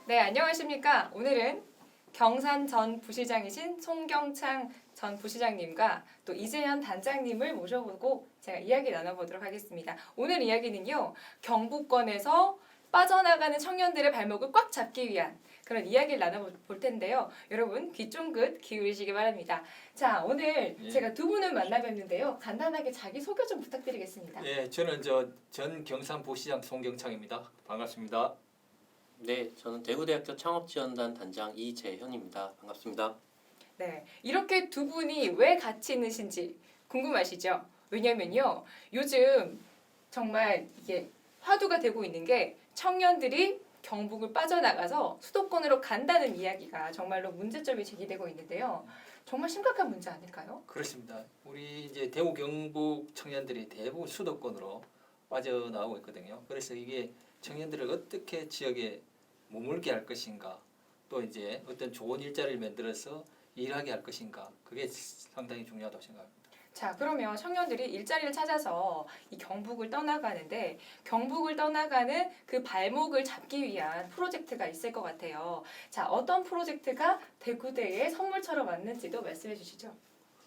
네, 안녕하십니까. 오늘은 경산 전 부시장이신 송경창 전 부시장님과 또 이재현 단장님을 모셔보고 제가 이야기 나눠보도록 하겠습니다. 오늘 이야기는요, 경북권에서 빠져나가는 청년들의 발목을 꽉 잡기 위한 그런 이야기를 나눠볼 텐데요. 여러분 귀 쫑긋 기울이시기 바랍니다. 자, 오늘 제가 두 분을 만나뵀는데요. 간단하게 자기소개 좀 부탁드리겠습니다. 예, 저는 전 경산부시장 송경창입니다. 반갑습니다. 네, 저는 대구대학교 창업지원단 단장 이재현입니다. 반갑습니다. 네, 이렇게 두 분이 왜 같이 있으신지 궁금하시죠? 왜냐면요, 요즘 정말 이게 화두가 되고 있는 게 청년들이 경북을 빠져나가서 수도권으로 간다는 이야기가 정말로 문제점이 제기되고 있는데요. 정말 심각한 문제 아닐까요? 그렇습니다. 우리 이제 대구 경북 청년들이 대부분 수도권으로 빠져나오고 있거든요. 그래서 이게 청년들을 어떻게 지역에 머물게 할 것인가, 또 이제 어떤 좋은 일자리를 만들어서 일하게 할 것인가, 그게 상당히 중요하다고 생각합니다. 자, 그러면 청년들이 일자리를 찾아서 이 경북을 떠나가는데 경북을 떠나가는 그 발목을 잡기 위한 프로젝트가 있을 것 같아요. 자, 어떤 프로젝트가 대구대의 선물처럼 왔는지도 말씀해 주시죠.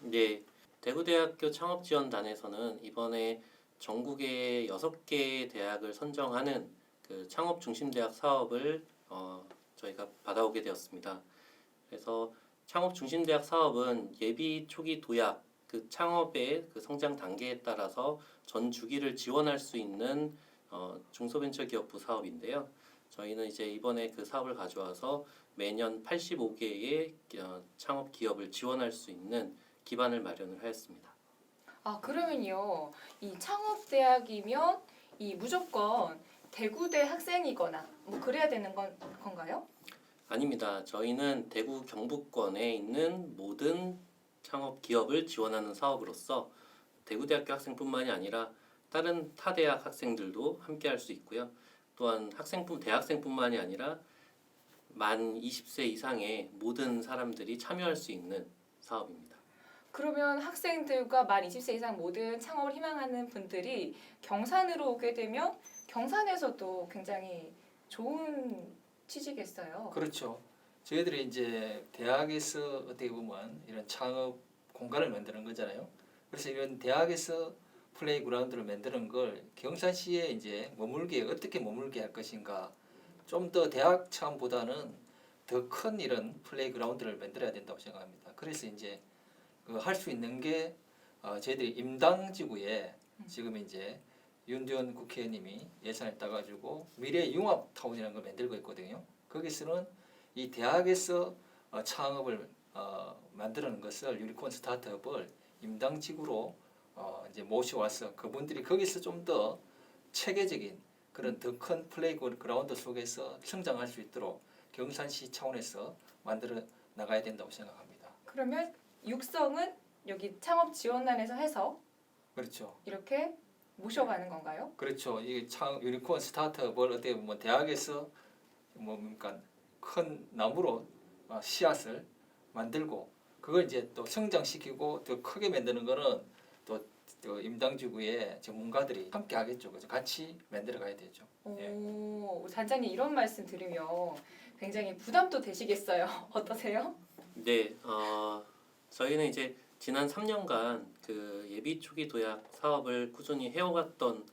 네, 대구대학교 창업지원단에서는 이번에 전국의 6개 대학을 선정하는 그 창업중심대학 사업을 저희가 받아오게 되었습니다. 그래서 창업중심대학 사업은 예비 초기 도약, 그 창업의 그 성장 단계에 따라서 전 주기를 지원할 수 있는 중소벤처기업부 사업인데요. 저희는 이제 이번에 그 사업을 가져와서 매년 85개의 창업 기업을 지원할 수 있는 기반을 마련을 하였습니다. 아, 그러면요. 이 창업대학이면 이 무조건 대구대 학생이거나 뭐 그래야 되는 건가요? 아닙니다. 저희는 대구 경북권에 있는 모든 창업 기업을 지원하는 사업으로서 대구대학교 학생뿐만이 아니라 다른 타 대학 학생들도 함께 할 수 있고요. 또한 대학생뿐만이 아니라 만 20세 이상의 모든 사람들이 참여할 수 있는 사업입니다. 그러면 학생들과 만 20세 이상 모든 창업을 희망하는 분들이 경산으로 오게 되면 경산에서도 굉장히 좋은 취지겠어요. 그렇죠. 저희들이 이제 대학에서 어떻게 보면 이런 창업 공간을 만드는 거잖아요. 그래서 이런 대학에서 플레이그라운드를 만드는 걸 경산시에 이제 어떻게 머물게 할 것인가, 좀 더 대학 차원보다는 더 큰 이런 플레이그라운드를 만들어야 된다고 생각합니다. 그래서 이제 할 수 있는 게 저희들이 임당지구에 지금 이제 윤두현 국회의원님이 예산을 따가지고 미래 융합 타운이라는 걸 만들고 있거든요. 거기서는 이 대학에서 창업을 만드는 것을 유니콘 스타트업을 임당지구로 이제 모셔와서 그분들이 거기서 좀 더 체계적인 그런 더 큰 플레이그라운드 속에서 성장할 수 있도록 경산시 차원에서 만들어 나가야 된다고 생각합니다. 그러면 육성은 여기 창업지원단에서 해서 그렇죠. 이렇게 모셔가는 건가요? 그렇죠. 이 유니콘 스타트업을 어떻게 보면 대학에서 뭡니까 큰 나무로 씨앗을 만들고 그걸 이제 또 성장시키고 더 크게 만드는 거는 또 임당지구의 전문가들이 함께 하겠죠. 그래서 같이 만들어 가야 되죠. 오, 단장님 이런 말씀 들으면 굉장히 부담도 되시겠어요. 어떠세요? 네, 저희는 이제 지난 3년간 그 예비 초기 도약 사업을 꾸준히 해오갔던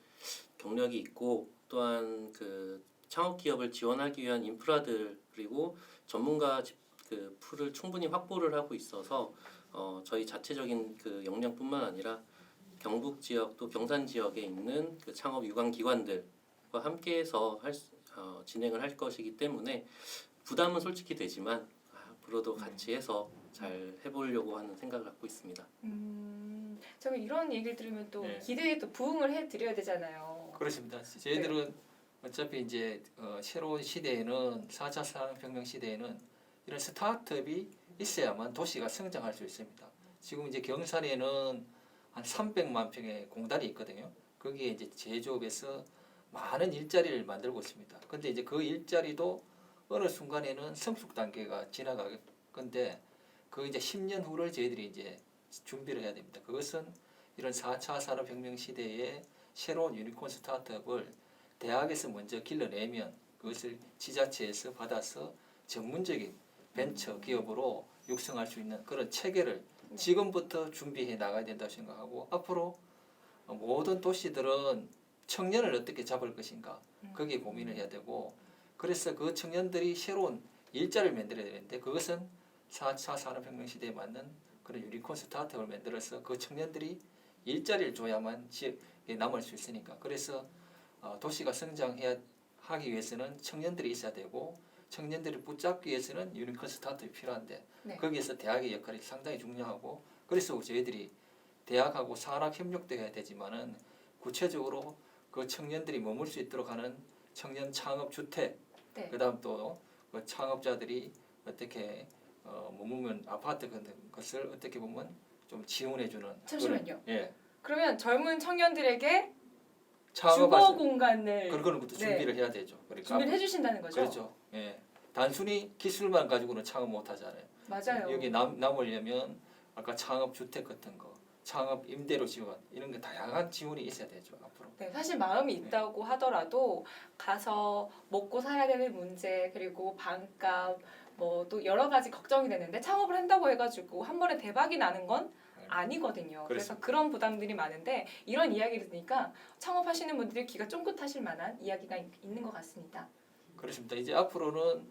경력이 있고 또한 그 창업 기업을 지원하기 위한 인프라들 그리고 전문가 그 풀을 충분히 확보를 하고 있어서 저희 자체적인 그 역량뿐만 아니라 경북 지역 또 경산 지역에 있는 그 창업 유관 기관들과 함께해서 진행을 할 것이기 때문에 부담은 솔직히 되지만 앞으로도 같이 해서 잘 해보려고 하는 생각을 갖고 있습니다. 제가 이런 얘기를 들으면 또 네. 기대에 또 부응을 해드려야 되잖아요. 그렇습니다. 저희들은 어차피 이제 새로운 시대에는 4차 산업혁명 시대에는 이런 스타트업이 있어야만 도시가 성장할 수 있습니다. 지금 이제 경산에는 한 300만 평의 공단이 있거든요. 거기에 이제 제조업에서 많은 일자리를 만들고 있습니다. 근데 이제 그 일자리도 어느 순간에는 성숙 단계가 지나갈 건데 그 이제 10년 후를 저희들이 이제 준비를 해야 됩니다. 그것은 이런 4차 산업혁명 시대에 새로운 유니콘 스타트업을 대학에서 먼저 길러내면 그것을 지자체에서 받아서 전문적인 벤처 기업으로 육성할 수 있는 그런 체계를 네. 지금부터 준비해 나가야 된다고 생각하고 앞으로 모든 도시들은 청년을 어떻게 잡을 것인가 거기에 고민을 해야 되고 그래서 그 청년들이 새로운 일자리를 만들어야 되는데 그것은 4차 산업혁명 시대에 맞는 그런 유니콘 스타트업을 만들어서 그 청년들이 일자리를 줘야만 지역에 남을 수 있으니까 그래서 도시가 성장해야 하기 위해서는 청년들이 있어야 되고 청년들을 붙잡기 위해서는 유니콘 스타트업이 필요한데 네. 거기에서 대학의 역할이 상당히 중요하고 그래서 저희들이 대학하고 산학 협력도 해야 되지만은 구체적으로 그 청년들이 머물 수 있도록 하는 청년 창업 주택 네. 그다음 또 그 창업자들이 어떻게 머무는 아파트 같은 것을 어떻게 보면 좀 지원해주는 잠시만요. 예 그러면 젊은 청년들에게 주거 창업할 공간을 그런 것도 네. 준비를 해야 되죠. 그러니까 준비를 해주신다는 거죠? 그렇죠. 예 단순히 기술만 가지고는 창업 못 하잖아요. 맞아요. 여기 남으려면 아까 창업 주택 같은 거, 창업 임대료 지원 이런 게 다양한 지원이 있어야 되죠 앞으로. 네, 사실 마음이 있다고 하더라도 가서 먹고 살아야 되는 문제 그리고 반값 뭐 또 여러 가지 걱정이 되는데 창업을 한다고 해가지고 한 번에 대박이 나는 건 아니거든요. 그래서 그렇습니다. 그런 부담들이 많은데 이런 이야기를 들으니까 창업하시는 분들이 귀가 쫑긋하실 만한 이야기가 있는 것 같습니다. 그렇습니다. 이제 앞으로는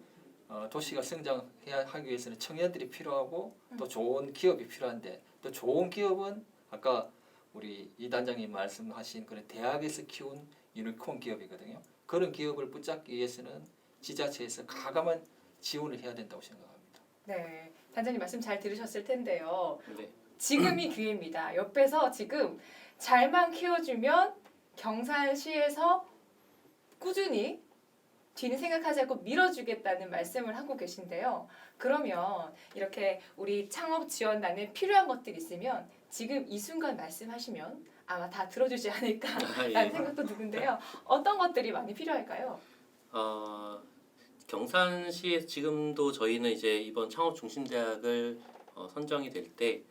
도시가 성장해야 하기 위해서는 청년들이 필요하고 또 좋은 기업이 필요한데 또 좋은 기업은 아까 우리 이 단장님 말씀하신 그런 대학에서 키운 유니콘 기업이거든요. 그런 기업을 붙잡기 위해서는 지자체에서 가감한 지원을 해야 된다고 생각합니다. 네, 단장님 말씀 잘 들으셨을 텐데요. 네. 지금이 기회입니다. 옆에서 지금 잘만 키워주면 경산시에서 꾸준히 뒤는 생각하지 않고 밀어주겠다는 말씀을 하고 계신데요. 그러면 이렇게 우리 창업 지원단에 필요한 것들이 있으면 지금 이 순간 말씀하시면 아마 다 들어주지 않을까라는 아, 예. 생각도 드는데요. 어떤 것들이 많이 필요할까요? 경산시에 지금도 저희는 이제 이번 창업중심대학을 선정이 될 때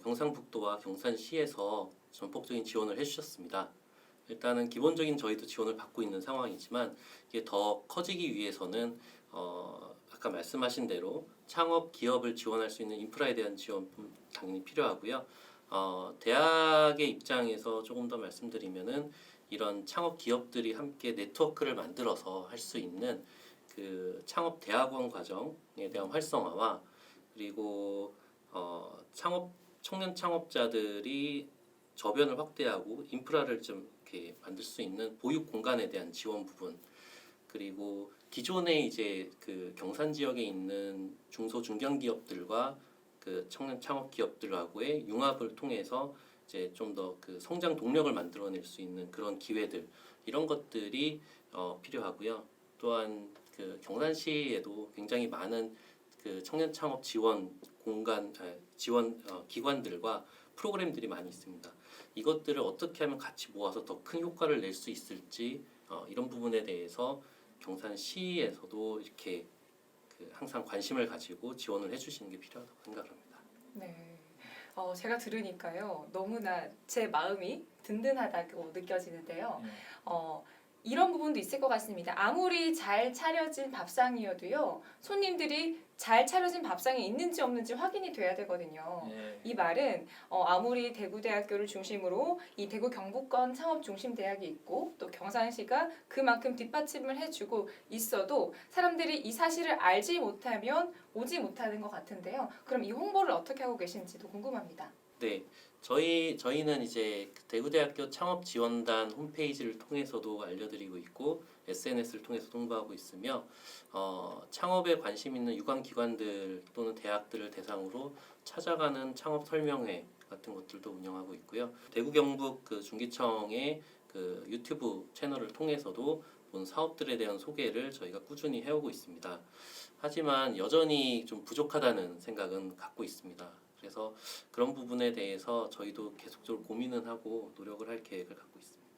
경상북도와 경산시에서 전폭적인 지원을 해주셨습니다. 일단은 기본적인 저희도 지원을 받고 있는 상황이지만 이게 더 커지기 위해서는 아까 말씀하신 대로 창업 기업을 지원할 수 있는 인프라에 대한 지원 당연히 필요하고요. 대학의 입장에서 조금 더 말씀드리면은 이런 창업 기업들이 함께 네트워크를 만들어서 할 수 있는 그 창업 대학원 과정에 대한 활성화와 그리고 청년 창업자들이 저변을 확대하고 인프라를 좀 이렇게 만들 수 있는 보육 공간에 대한 지원 부분 그리고 기존에 이제 그 경산 지역에 있는 중소 중견 기업들과 그 청년 창업 기업들하고의 융합을 통해서 이제 좀 더 그 성장 동력을 만들어낼 수 있는 그런 기회들 이런 것들이 필요하고요. 또한 그 경산시에도 굉장히 많은 그 청년 창업 지원 공간 지원 기관들과 프로그램들이 많이 있습니다. 이것들을 어떻게 하면 같이 모아서 더 큰 효과를 낼 수 있을지 이런 부분에 대해서 경산시에서도 이렇게 그 항상 관심을 가지고 지원을 해주시는 게 필요하다고 생각합니다. 네. 제가 들으니까요. 너무나 제 마음이 든든하다고 느껴지는데요. 이런 부분도 있을 것 같습니다. 아무리 잘 차려진 밥상이어도요. 손님들이 잘 차려진 밥상이 있는지 없는지 확인이 돼야 되거든요. 예. 이 말은 아무리 대구대학교를 중심으로 이 대구 경북권 창업중심대학이 있고 또 경산시가 그만큼 뒷받침을 해주고 있어도 사람들이 이 사실을 알지 못하면 오지 못하는 것 같은데요. 그럼 이 홍보를 어떻게 하고 계신지도 궁금합니다. 네, 저희는 이제 대구대학교 창업지원단 홈페이지를 통해서도 알려드리고 있고 SNS를 통해서 홍보하고 있으며 창업에 관심 있는 유관기관들 또는 대학들을 대상으로 찾아가는 창업 설명회 같은 것들도 운영하고 있고요. 대구 경북 그 중기청의 그 유튜브 채널을 통해서도 본 사업들에 대한 소개를 저희가 꾸준히 해오고 있습니다. 하지만 여전히 좀 부족하다는 생각은 갖고 있습니다. 그래서 그런 부분에 대해서 저희도 계속적으로 고민은 하고 노력을 할 계획을 갖고 있습니다.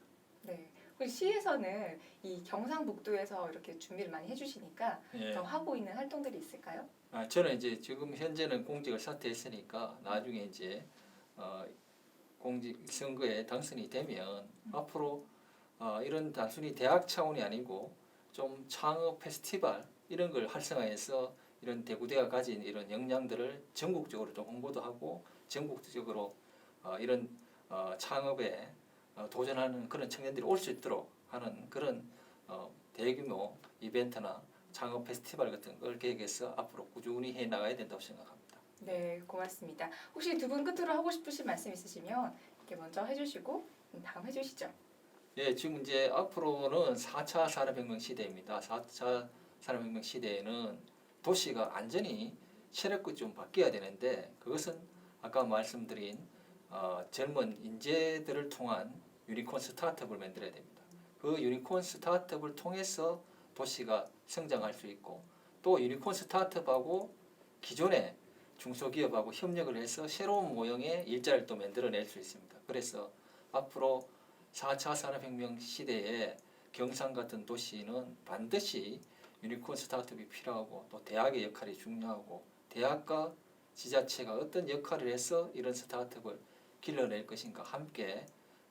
네. 그리고 시에서는 이 경상북도에서 이렇게 준비를 많이 해주시니까 예. 더 하고 있는 활동들이 있을까요? 저는 이제 지금 현재는 공직을 사퇴했으니까 나중에 이제 공직 선거에 당선이 되면 앞으로 이런 단순히 대학 차원이 아니고 좀 창업 페스티벌 이런 걸 활성화해서 이런 대구대가 가진 이런 역량들을 전국적으로 좀 홍보도 하고 전국적으로 이런 창업에 도전하는 그런 청년들이 올 수 있도록 하는 그런 대규모 이벤트나 창업 페스티벌 같은 걸 계획해서 앞으로 꾸준히 해 나가야 된다고 생각합니다. 네, 고맙습니다. 혹시 두 분 끝으로 하고 싶으신 말씀 있으시면 이렇게 먼저 해주시고 다음 해주시죠. 예, 지금 이제 앞으로는 4차 산업혁명 시대입니다. 4차 산업혁명 시대에는 도시가 완전히 체력이 좀 바뀌어야 되는데 그것은 아까 말씀드린 젊은 인재들을 통한 유니콘 스타트업을 만들어야 됩니다. 그 유니콘 스타트업을 통해서 도시가 성장할 수 있고 또 유니콘 스타트업하고 기존의 중소기업하고 협력을 해서 새로운 모형의 일자리를 또 만들어낼 수 있습니다. 그래서 앞으로 4차 산업혁명 시대에 경산 같은 도시는 반드시 유니콘 스타트업이 필요하고 또 대학의 역할이 중요하고 대학과 지자체가 어떤 역할을 해서 이런 스타트업을 길러낼 것인가 함께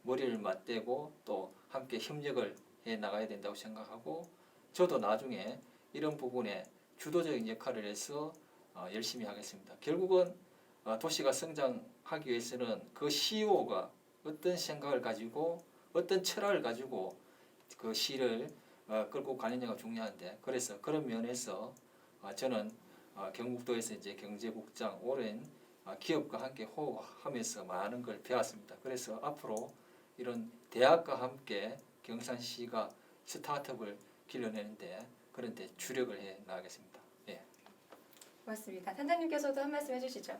머리를 맞대고 또 함께 협력을 해 나가야 된다고 생각하고 저도 나중에 이런 부분에 주도적인 역할을 해서 열심히 하겠습니다. 결국은 도시가 성장하기 위해서는 그 CEO가 어떤 생각을 가지고 어떤 철학을 가지고 그 시를 끌고 가느냐가 중요한데 그래서 그런 면에서 저는 경북도에서 이제 경제국장 오랜 기업과 함께 호흡하면서 많은 걸 배웠습니다. 그래서 앞으로 이런 대학과 함께 경산시가 스타트업을 길러내는데 그런데 주력을 해 나가겠습니다. 예. 고맙습니다. 단장님께서도 한 말씀 해주시죠.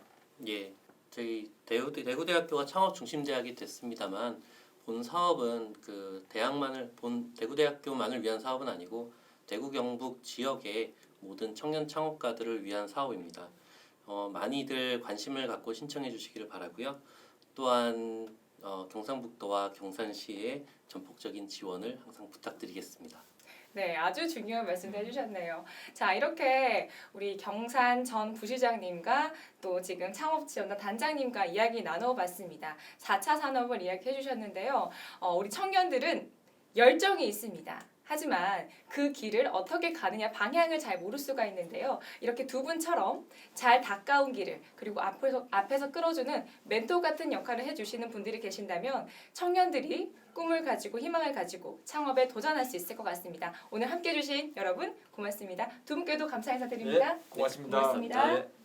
예, 저희 대구대학교가 창업 중심 대학이 됐습니다만 본 사업은 그 대구대학교만을 위한 사업은 아니고 대구 경북 지역의 모든 청년 창업가들을 위한 사업입니다. 많이들 관심을 갖고 신청해 주시기를 바라고요. 또한 경상북도와 경산시의 전폭적인 지원을 항상 부탁드리겠습니다. 네, 아주 중요한 말씀도 해주셨네요. 자, 이렇게 우리 경산 전 부시장님과 또 지금 창업지원단 단장님과 이야기 나눠봤습니다. 4차 산업을 이야기해 주셨는데요. 우리 청년들은 열정이 있습니다. 하지만 그 길을 어떻게 가느냐 방향을 잘 모를 수가 있는데요. 이렇게 두 분처럼 잘 닦아온 길을 그리고 앞에서 끌어주는 멘토 같은 역할을 해주시는 분들이 계신다면 청년들이 꿈을 가지고 희망을 가지고 창업에 도전할 수 있을 것 같습니다. 오늘 함께해 주신 여러분 고맙습니다. 두 분께도 감사 인사드립니다. 네, 고맙습니다. 고맙습니다. 네.